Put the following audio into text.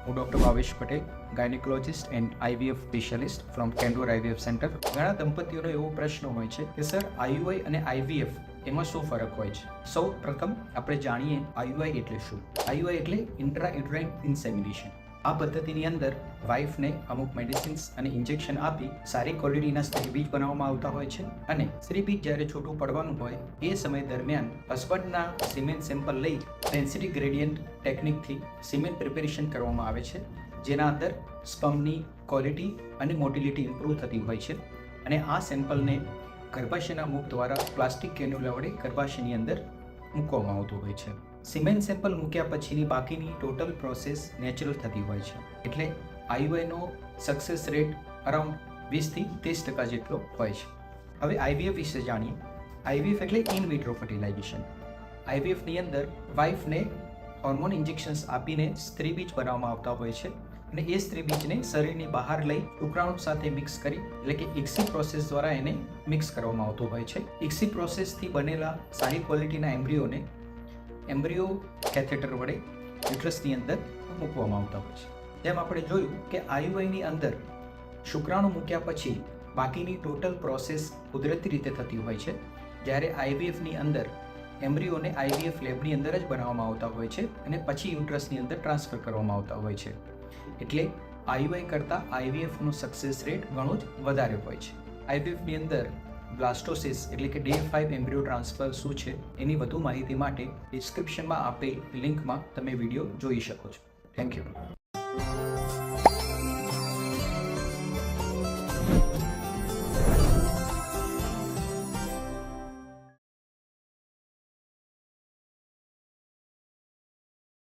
હું doctor Bhavesh Patel, gynaecologist and IVF specialist from Candor IVF centre. ઘણા દંપતીઓનો એવો પ્રશ્ન હોય છે કે સર IUI અને IVF એમાં શું ફરક હોય છે? સૌ પ્રથમ આપણે જાણીએ IUI એટલે શું. IUI એટલે ઇન્ટ્રાયુટેરાઇન ઇન્સેમિનેશન. આ પદ્ધતિની અંદર વાઇફને અમુક મેડિસિન્સ અને ઇન્જેક્શન આપી સારી ક્વોલિટીના સ્ત્રીબીજ બનાવવામાં આવતા હોય છે અને સ્ત્રીબીજ જ્યારે છૂટું પડવાનું હોય એ સમય દરમિયાન હસબન્ડના સિમેન સેમ્પલ લઈ ડેન્સિટી ગ્રેડિયન્ટ ટેકનિકથી સિમેન પ્રિપેરેશન કરવામાં આવે છે, જેના અંદર સ્પર્મની ક્વોલિટી અને મોટિલિટી ઇમ્પ્રૂવ થતી હોય છે અને આ સેમ્પલને ગર્ભાશયના મુખ દ્વારા પ્લાસ્ટિક કેન્યુલા વડે ગર્ભાશયની અંદર મૂકવામાં આવતું હોય છે. સિમેન સેમ્પલ મૂક્યા પછીની બાકીની ટોટલ પ્રોસેસ નેચરલ થતી હોય છે, એટલે IUIનો સક્સેસ રેટ અરાઉન્ડ 20 થી 30% જેટલો હોય છે. હવે IVF વિશે જાણીએ. IVF એટલે ઇન વિટ્રો ફર્ટિલાઇઝેશન. IVFની અંદર વાઇફને હોર્મોન ઇન્જેક્શન્સ આપીને સ્ત્રીબીજ બનાવવામાં આવતા હોય છે અને એ સ્ત્રીબીજને શરીરની બહાર લઈ શુક્રાણુ સાથે મિક્સ કરી એટલે કે ICSI પ્રોસેસ દ્વારા એને મિક્સ કરવામાં આવતું હોય છે. ICSI પ્રોસેસથી બનેલા સારી ક્વોલિટીના એમ્બ્રિયો કેથેટર વડે યુટ્રસની અંદર મૂકવામાં આવતા હોય છે. જેમ આપણે જોયું કે IUIની અંદર શુક્રાણુ મૂક્યા પછી બાકીની ટોટલ પ્રોસેસ કુદરતી રીતે થતી હોય છે, જ્યારે IVFની અંદર એમ્બ્રિયોને IVF લેબની અંદર જ બનાવવામાં આવતા હોય છે અને પછી યુટ્રસની અંદર ટ્રાન્સફર કરવામાં આવતા હોય છે. એટલે IUI કરતાં IVFનો સક્સેસ રેટ ઘણો જ વધારે હોય છે. IVFની અંદર બ્લાસ્ટોસિસ એટલે કે ડે 5 એમ્બ્રિયો ટ્રાન્સફર શું છે એની વધુ માહિતી માટે ડિસ્ક્રિપ્શનમાં આપેલ લિંકમાં તમે વિડીયો જોઈ શકો છો. Thank you.